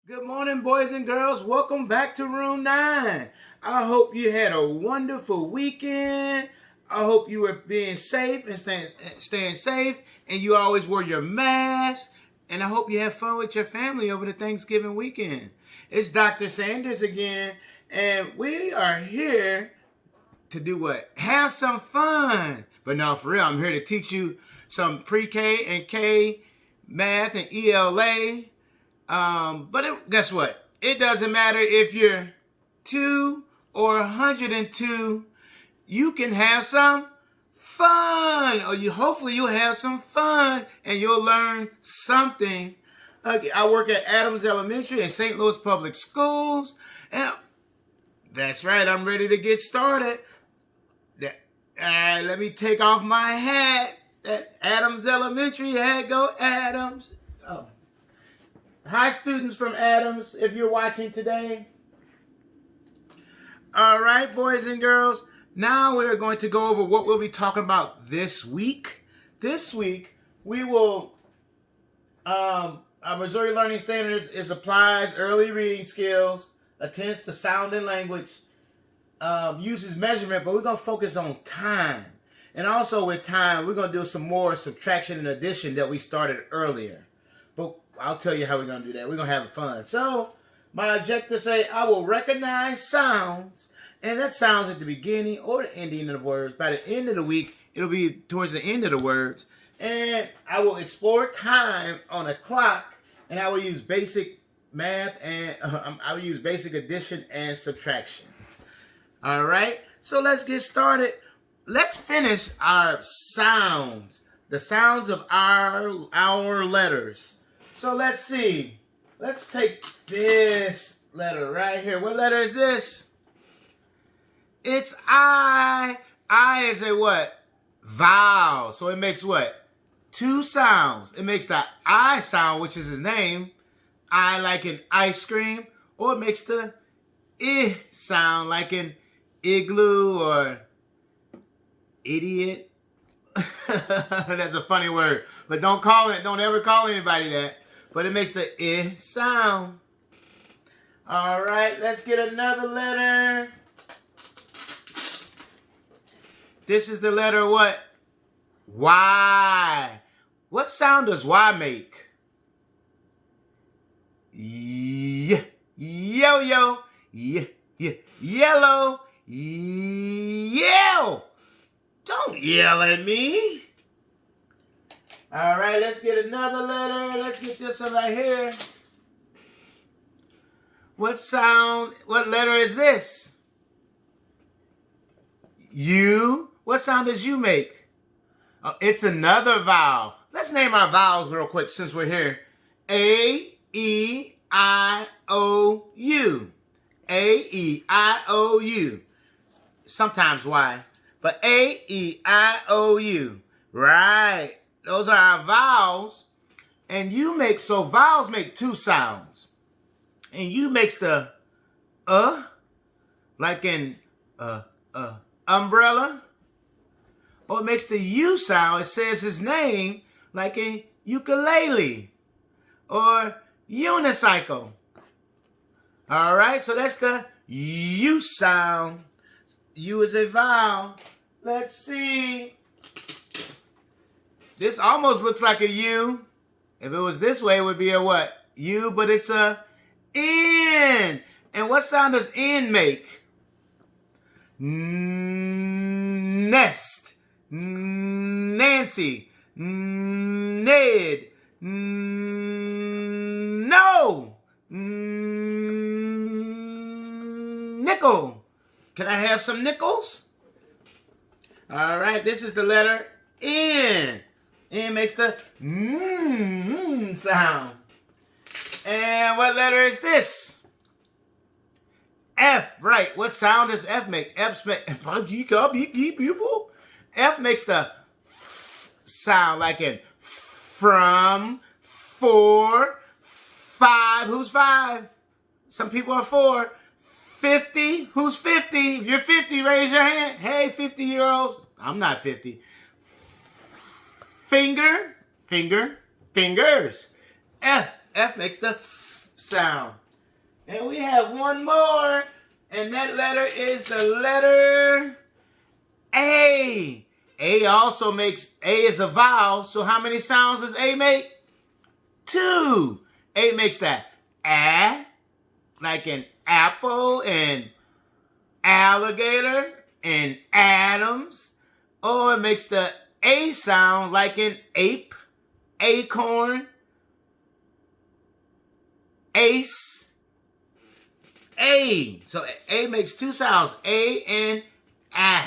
Good morning, boys and girls. Welcome back to Room 9. I hope you had a wonderful weekend. I hope you were being safe and staying safe, and you always wore your mask. And I hope you have fun with your family over the Thanksgiving weekend. It's Dr. Sanders again, and we are here to do what? Have some fun. But no, for real, I'm here to teach you some pre-K and K math and ELA. Guess what? It doesn't matter if you're 2 or 102. You can have some fun, or hopefully you'll have some fun and you'll learn something. Okay, I work at Adams Elementary in St. Louis Public Schools, and that's right. I'm ready to get started. All right, let me take off my hat. That Adams Elementary hat. Go Adams. Oh. Hi, students from Adams, if you're watching today. All right, boys and girls. Now we're going to go over what we'll be talking about this week. This week, we will, our Missouri Learning Standards is applies early reading skills, attends to sound and language, uses measurement, but we're going to focus on time. And also with time, we're going to do some more subtraction and addition that we started earlier. But I'll tell you how we're going to do that. We're going to have fun. So, my objectives say, I will recognize sounds, and that sounds at the beginning or the ending of the words. By the end of the week, it'll be towards the end of the words. And I will explore time on a clock, and I will use basic math, and I will use basic addition and subtraction. All right? So, let's get started. Let's finish our sounds, the sounds of our letters. So let's see. Let's take this letter right here. What letter is this? It's I. I is a what? Vowel. So it makes what? 2 sounds. It makes the I sound, which is his name. I like in ice cream. Or it makes the I sound like in igloo or idiot. That's a funny word. But don't ever call anybody that. But it makes the I sound. All right, let's get another letter. This is the letter what? Y. What sound does Y make? Yo-yo. Yellow. Yell. Don't yell at me. All right, let's get another letter. Let's get this one right here. What letter is this? U. What sound does U make? Oh, it's another vowel. Let's name our vowels real quick since we're here. A, E, I, O, U. A, E, I, O, U. Sometimes Y. But A, E, I, O, U. Right. Those are our vowels. And so vowels make 2 sounds. And U makes the like in umbrella. Or it makes the U sound, it says his name, like in ukulele. Or unicycle. All right, so that's the U sound. U is a vowel. Let's see. This almost looks like a U. If it was this way, it would be a what? U, but it's a N. And what sound does N make? Nest. Nancy. Ned. No. Nickel. Can I have some nickels? All right, this is the letter N. N makes the sound. And what letter is this? F, right. What sound does F make? F makes the sound like in from, for, 5. Who's 5? Some people are 4. 50. Who's 50? If you're 50, raise your hand. Hey, 50-year-olds. I'm not 50. Fingers. F makes the sound. And we have one more, and that letter is the letter A. A also makes, A is a vowel, so how many sounds does A make? 2. A makes that A, like an apple and alligator and Adams. Or it makes the A sound like an ape, acorn, ace, A. So A makes 2 sounds, A and A.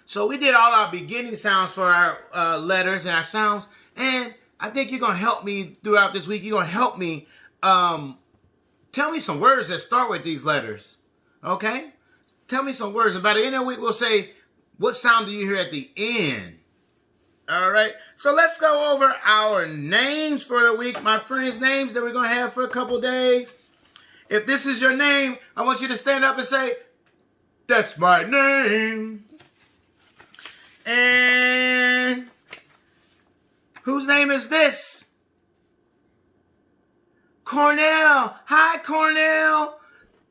So we did all our beginning sounds for our letters and our sounds. And I think you're going to help me throughout this week. You're going to help me tell me some words that start with these letters. Okay? Tell me some words. And by the end of the week, we'll say, what sound do you hear at the end? All right. So let's go over our names for the week. My friends' names that we're going to have for a couple days. If this is your name, I want you to stand up and say, that's my name. And whose name is this? Cornell. Hi, Cornell.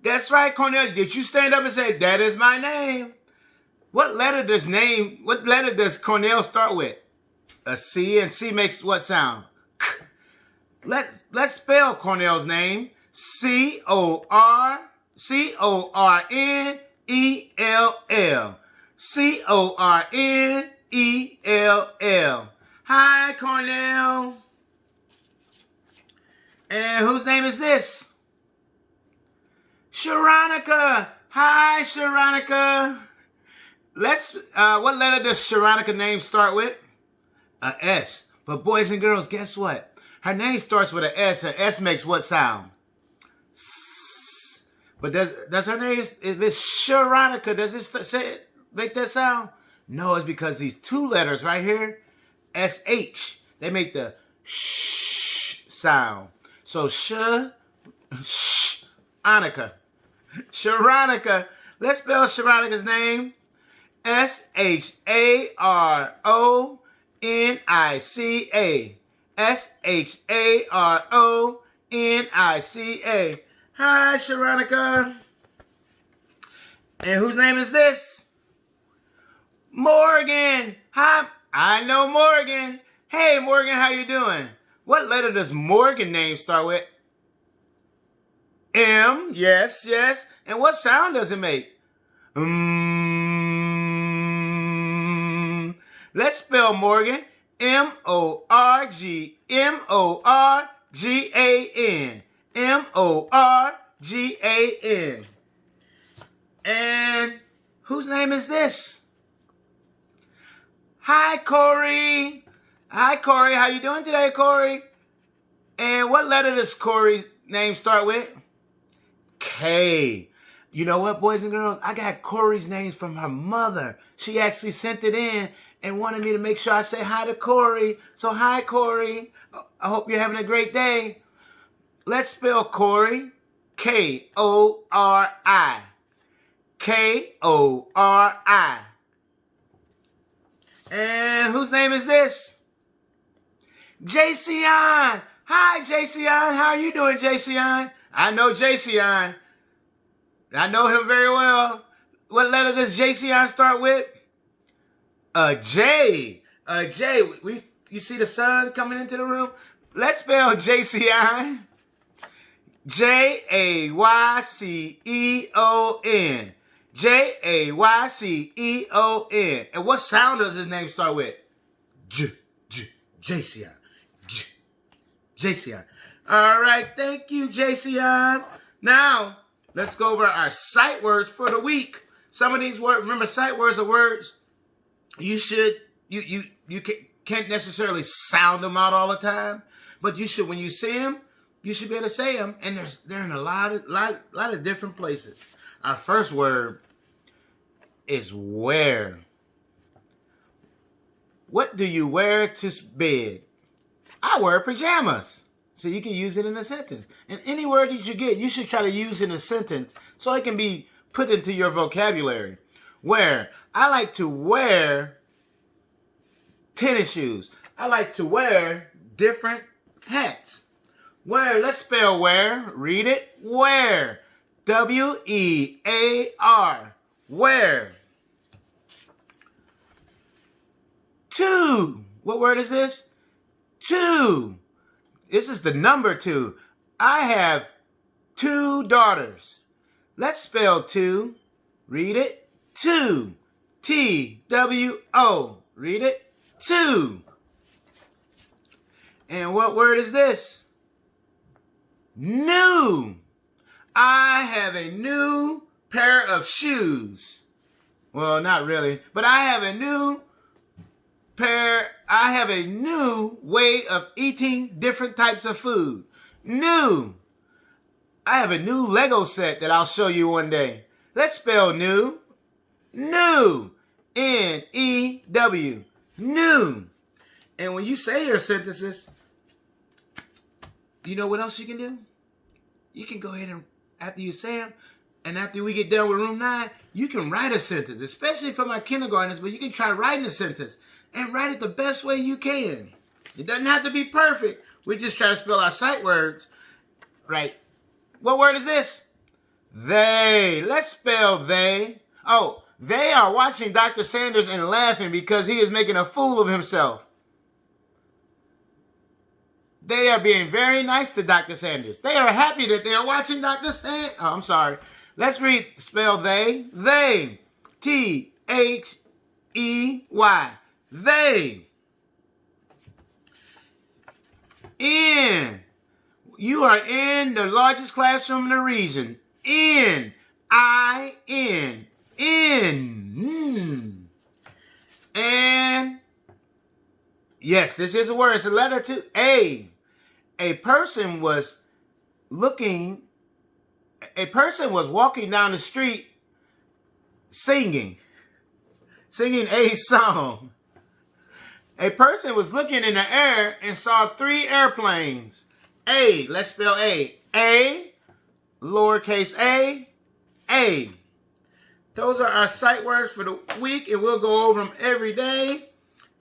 That's right, Cornell. Did you stand up and say, that is my name? What letter does Cornell start with? A C, and C makes what sound? Let's spell Cornell's name. C-O-R-N-E-L-L. C-O-R-N-E-L-L. Hi, Cornell. And whose name is this? Sharonica. Hi, Sharonica. What letter does Sharonica name start with? A S. But boys and girls, guess what? Her name starts with an S, and S makes what sound? S. But does her name, if it's Sharonica, does it make that sound? No, it's because these 2 letters right here, S-H, they make the sh sound. So Sharonica. Sharonica. Let's spell Sharonica's name. S-H-A-R-O-N-I-C-A. S-H-A-R-O-N-I-C-A. Hi, Sharonica. And whose name is this? Morgan. Hi. I know Morgan. Hey, Morgan, how you doing? What letter does Morgan name start with? M. Yes, yes. And what sound does it make? Let's spell Morgan. M-O-R-G-M-O-R-G-A-N. M-O-R-G-A-N. And whose name is this? Hi, Corey. Hi, Corey. How you doing today, Corey? And what letter does Corey's name start with? K. You know what, boys and girls? I got Corey's name from her mother. She actually sent it in and wanted me to make sure I say hi to Corey. So hi, Corey. I hope you're having a great day. Let's spell Corey. K-O-R-I. K-O-R-I. And whose name is this? Jayceon. Hi, Jayceon. How are you doing, Jayceon? I know Jayceon. I know him very well. What letter does Jayceon start with? A J. A J. You see the sun coming into the room? Let's spell Jayceon. J-A-Y-C-E-O-N. J-A-Y-C-E-O-N. And what sound does his name start with? Jayceon. Jayceon. All right. Thank you, Jayceon. Now, let's go over our sight words for the week. Some of these words, remember, sight words are words you can't necessarily sound them out all the time, but you should, when you see them, you should be able to say them, and they're in a lot of different places. Our first word is wear. What do you wear to bed? I wear pajamas. So you can use it in a sentence. And any word that you get, you should try to use in a sentence so it can be put into your vocabulary. Wear. I like to wear tennis shoes. I like to wear different hats. Where? Let's spell where. Read it. Where. W-E-A-R. Where. 2. What word is this? 2. This is the number 2. I have 2 daughters. Let's spell 2. Read it. 2. T-W-O. Read it. 2. And what word is this? New. I have a new pair of shoes. Well, not really, but I have a new way of eating different types of food. New. I have a new Lego set that I'll show you one day. Let's spell new. New. N-E-W. New. And when you say your sentences, you know what else you can do? You can go ahead and, after you say them, and after we get done with room 9, you can write a sentence, especially for my kindergartners, but you can try writing a sentence and write it the best way you can. It doesn't have to be perfect. We just try to spell our sight words right. What word is this? They. Let's spell they. Oh, they are watching Dr. Sanders and laughing because he is making a fool of himself. They are being very nice to Dr. Sanders. They are happy that they are watching Dr. Sanders. Oh, I'm sorry. Let's spell they. They. T-H-E-Y. They. In. You are in the largest classroom in the region. In. I-N. In. And. Yes, this is a word. It's a letter to A. A person was walking down the street singing a song. A person was looking in the air and saw 3 airplanes. A, let's spell A. A, lowercase a, A. Those are our sight words for the week, and we'll go over them every day.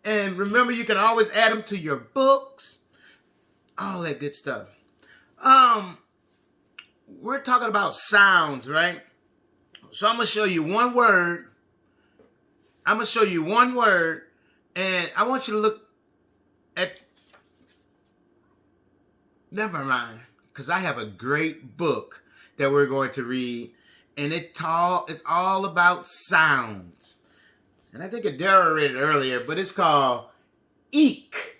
And remember, you can always add them to your books. All that good stuff. We're talking about sounds, right? So I'm going to show you one word. I'm going to show you one word. And I want you to look at... Never mind. Because I have a great book that we're going to read. And it's all about sounds. And I think Adara read it earlier, but it's called Eek.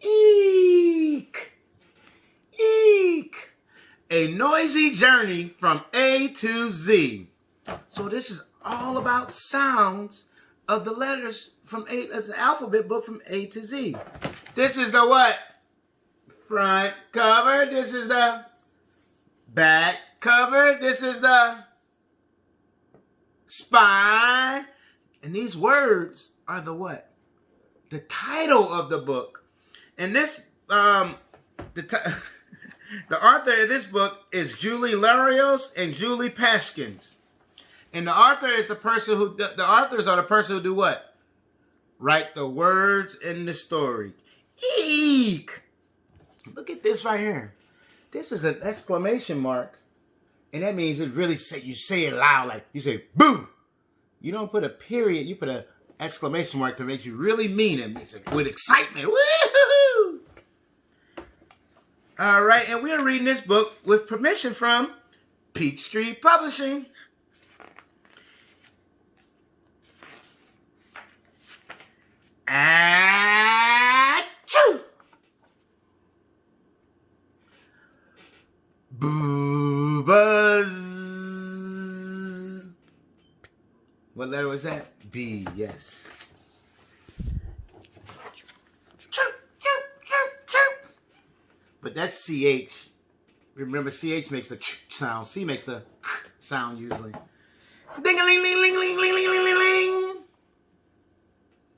Eek. Eek. A noisy journey from A to Z. So this is all about sounds of the letters from A. It's an alphabet book from A to Z. This is the what? Front cover. This is the back cover. This is the spine. And these words are the what? The title of the book. And this, the author of this book is Julie Lairos and Julie Paschkis. And the author is the person who, the authors are the person who do what? Write the words in the story. Eek! Look at this right here. This is an exclamation mark. And that means it really you say it loud, like you say, boo! You don't put a period, you put an exclamation mark to make you really mean it. Makes it with excitement. Woo-hoo-hoo! All right, and we're reading this book with permission from Peachtree Publishing. Achoo! Boo buzz. What letter was that? B, yes. But that's CH. Remember, CH makes the sound. C makes the sound usually. Ding-a-ling-ling-ling-ling-ling-ling-ling-ling.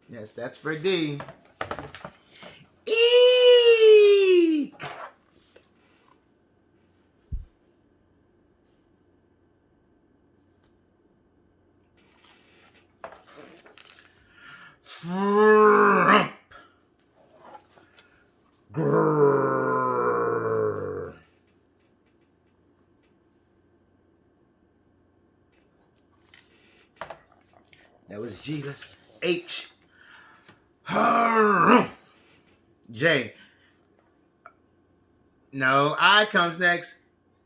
Yes, that's for D. Eek. Frump. Grrr. G. Let's H. J. No, I comes next.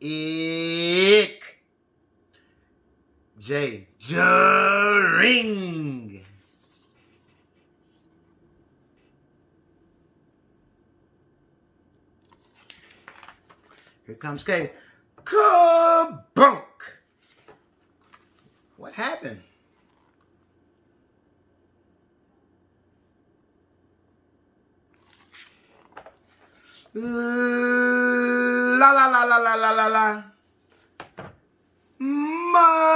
Ick. J. Ring. Here comes K. Kabunk. What happened? La la la la la la la la. Ma.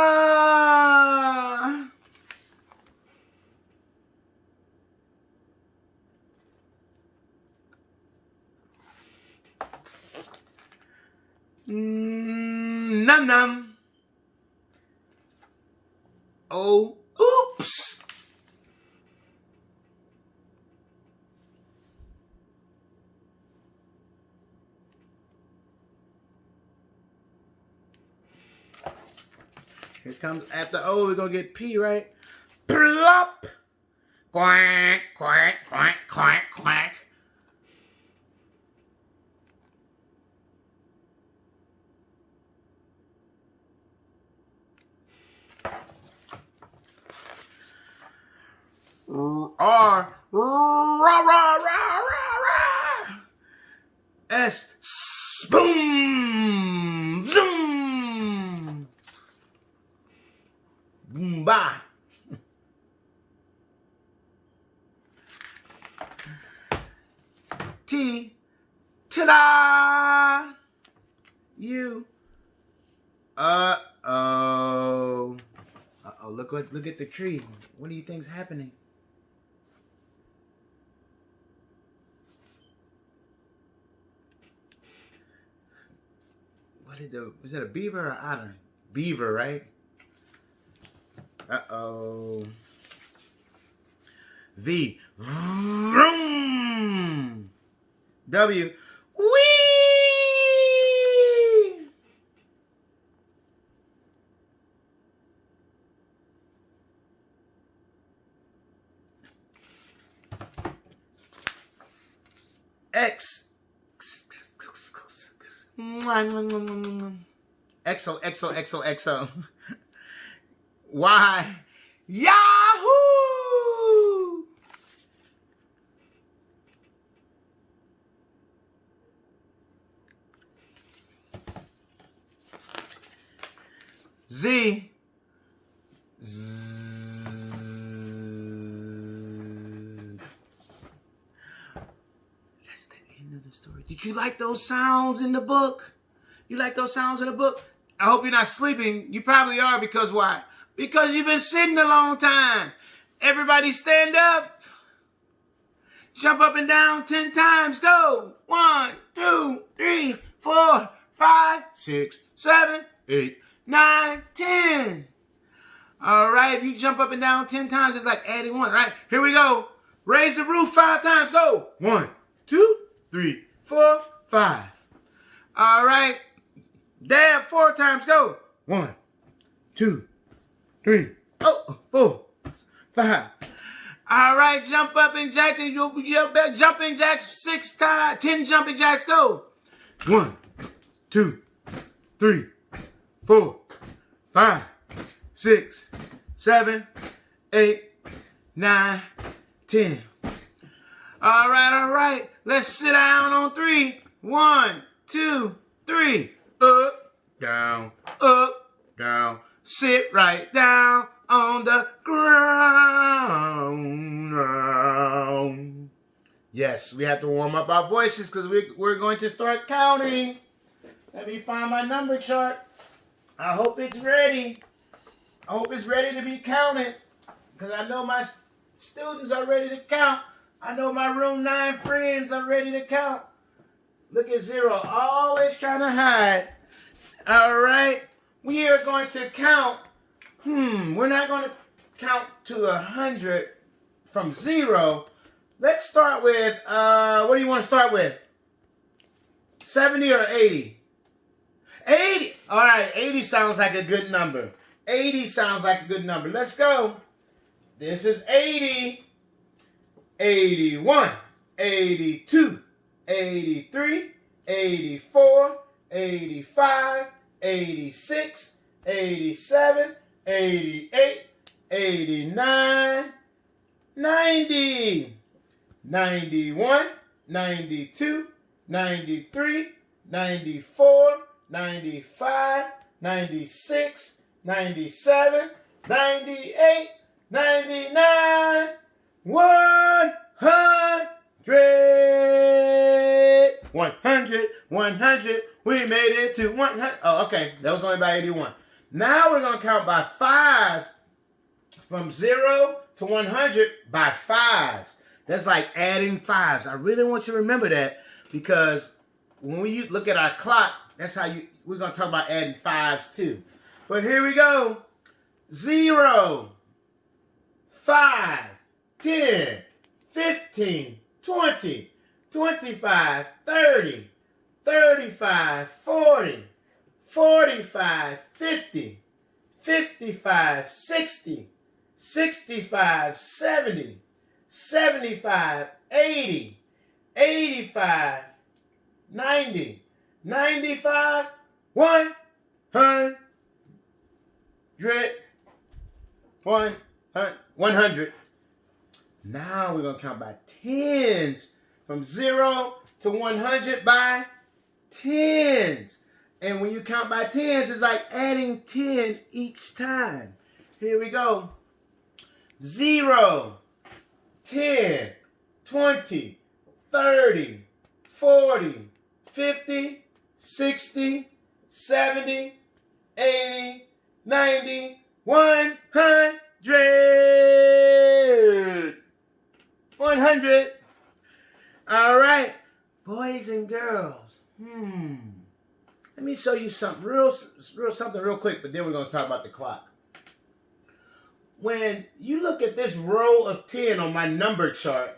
Num num. Oh, oops. Here comes, after O, we're going to get P, right? Plop. Quack, quack, quack, quack, quack. R, rah, rah, rah, rah, rah. S, spoon, zoom. Boom, bye. T, ta-da. U, uh-oh. Uh-oh, look at the tree. What do you think's happening? Was that a beaver or otter? Beaver, right? Uh-oh. V. Vroom. W. Whee! X. XO, XO, XO, XO. Y. Yahoo! Z. That's the end of the story. Did you like those sounds in the book? You like those sounds in the book? I hope you're not sleeping. You probably are, because why? Because you've been sitting a long time. Everybody stand up. Jump up and down 10 times. Go. 1, 2, 3, 4, 5, 6, 7, 8, 9, 10. All right. If you jump up and down 10 times, it's like adding 1, right? Here we go. Raise the roof 5 times. Go. 1, 2, 3, 4, 5. All right. Dab 4 times. Go. 1, 2, 3, 4, 5. All right, jump up and jack, and you'll jumping jacks 6 times. 10 jumping jacks. Go. 1, 2, 3, 4, 5, 6, 7, 8, 9, 10. All right. Let's sit down on 3. 1, 2, 3. Up, down, up, down. Sit right down on the ground. Yes, we have to warm up our voices because we're going to start counting. Let me find my number chart. I hope it's ready. I hope it's ready to be counted, because I know my students are ready to count. I know my room 9 friends are ready to count. Look at 0, always trying to hide. All right, we are going to count. We're not going to count to 100 from 0. Let's start with, what do you want to start with? 70 or 80? 80. All right, 80 sounds like a good number. 80 sounds like a good number. Let's go. This is 80, 81, 82, 83, 84, 85, 86, 87, 88, 89, 90, 91, 92, 93, 94, 95, 96, 97, 98, 99, 100. 100. We made it to 100. Oh, okay. That was only by 81. Now we're going to count by fives from 0 to 100 by fives. That's like adding fives. I really want you to remember that because when we look at our clock, that's how we're going to talk about adding fives too. But here we go. 0, 5, 10, 15, 20, 25, 30, 35, 40, 45, 50, 55, 60, 65, 70, 75, 80, 85, 90, 95, 100, 100. Now we're going to count by tens from 0 to 100 by tens. And when you count by tens, it's like adding 10 each time. Here we go. 0, 10, 20, 30, 40, 50, 60, 70, 80, 90, 100. 100. All right, boys and girls. Let me show you something real quick, but then we're going to talk about the clock. When you look at this row of 10 on my number chart,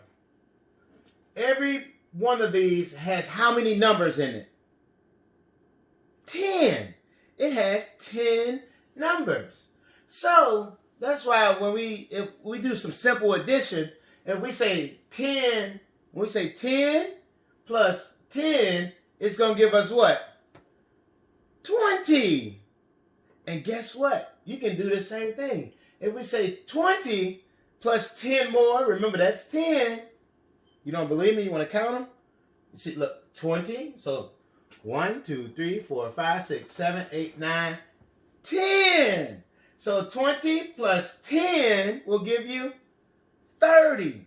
every one of these has how many numbers in it? 10. It has 10 numbers. So that's why if we do some simple addition, if we say 10, when we say 10 plus 10, it's going to give us what? 20. And guess what? You can do the same thing. If we say 20 plus 10 more, remember that's 10. You don't believe me? You want to count them? You see, look, 20. So 1, 2, 3, 4, 5, 6, 7, 8, 9, 10. So 20 plus 10 will give you 30.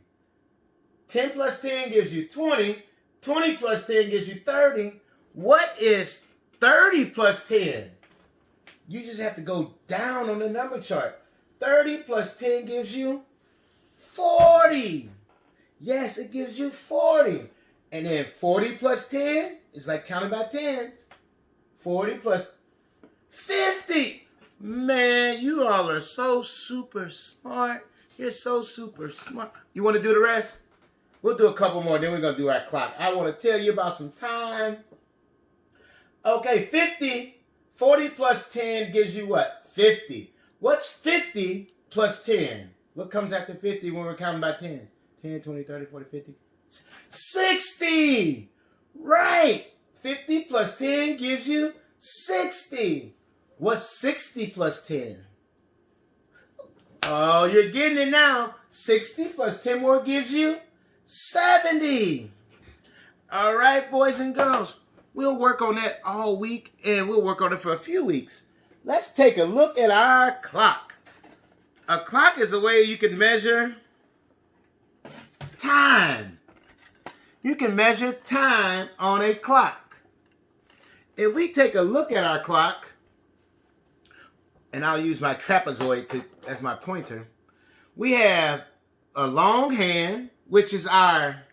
10 plus 10 gives you 20. 20 plus 10 gives you 30. What is 30 plus 10? You just have to go down on the number chart. 30 plus 10 gives you 40. Yes, it gives you 40. And then 40 plus 10 is like counting by tens. 40 plus 50. Man, you all are so super smart. You're so super smart. You want to do the rest? We'll do a couple more, then we're going to do our clock. I want to tell you about some time. Okay, 50. 40 plus 10 gives you what? 50. What's 50 plus 10? What comes after 50 when we're counting by tens? 10, 20, 30, 40, 50. 60. Right. 50 plus 10 gives you 60. What's 60 plus 10? Oh, you're getting it now. 60 plus 10 more gives you 70. All right, boys and girls. We'll work on that all week, and we'll work on it for a few weeks. Let's take a look at our clock. A clock is a way you can measure time. You can measure time on a clock. If we take a look at our clock, and I'll use my trapezoid as my pointer, we have a long hand, which is our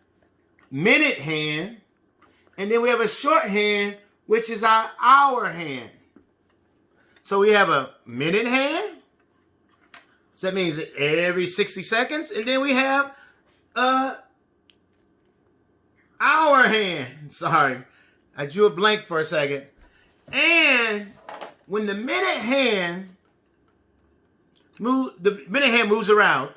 minute hand, and then we have a short hand, which is our hour hand. So we have a minute hand. So that means every 60 seconds. And then we have a hour hand. Sorry, I drew a blank for a second. And when the minute hand The minute hand moves around.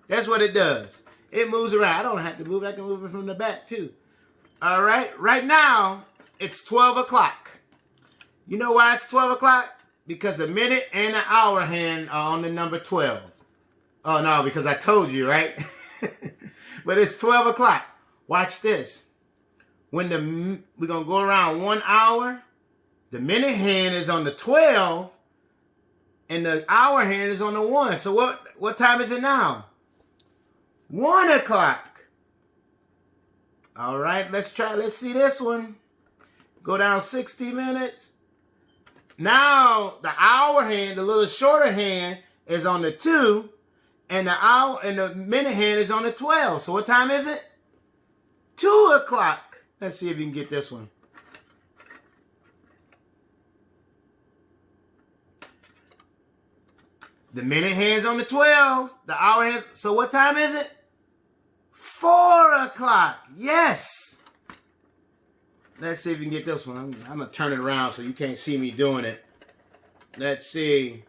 That's what it does. It moves around. I don't have to move. I can move it from the back too. All right. Right now, it's 12 o'clock. You know why it's 12 o'clock? Because the minute and the hour hand are on the number 12. Oh, no, because I told you, right? But it's 12 o'clock. Watch this. We're going to go around 1 hour. The minute hand is on the 12. And the hour hand is on the 1. So what time is it now? 1 o'clock. All right, let's see this one. Go down 60 minutes. Now the hour hand, the little shorter hand, is on the 2, and the minute hand is on the 12. So what time is it? 2 o'clock. Let's see if you can get this one. The minute hand's on the 12. The hour hand. So what time is it? 4 o'clock. Yes. Let's see if you can get this one. I'm going to turn it around so you can't see me doing it. Let's see.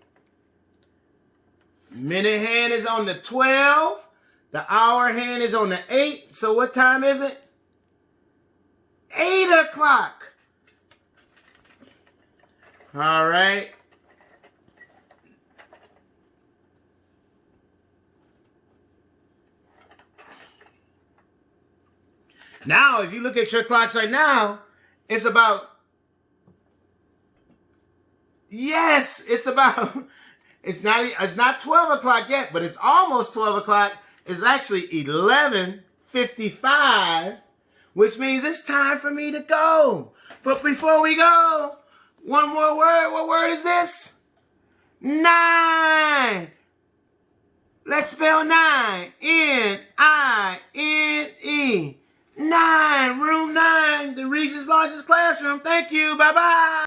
Minute hand is on the 12. The hour hand is on the 8. So what time is it? 8 o'clock. All right. Now, if you look at your clocks right now, it's about, yes, it's not 12 o'clock yet, but it's almost 12 o'clock. It's actually 11:55, which means it's time for me to go. But before we go, one more word. What word is this? 9. Let's spell 9. N-I-N-E. 9, room 9, the region's largest classroom. Thank you. Bye-bye.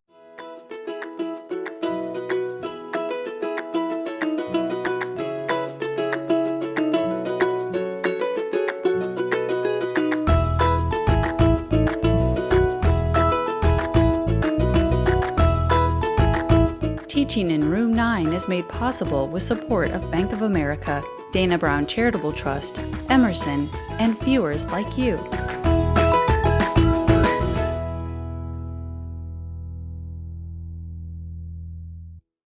Teaching in Room 9 is made possible with support of Bank of America, Dana Brown Charitable Trust, Emerson, and viewers like you.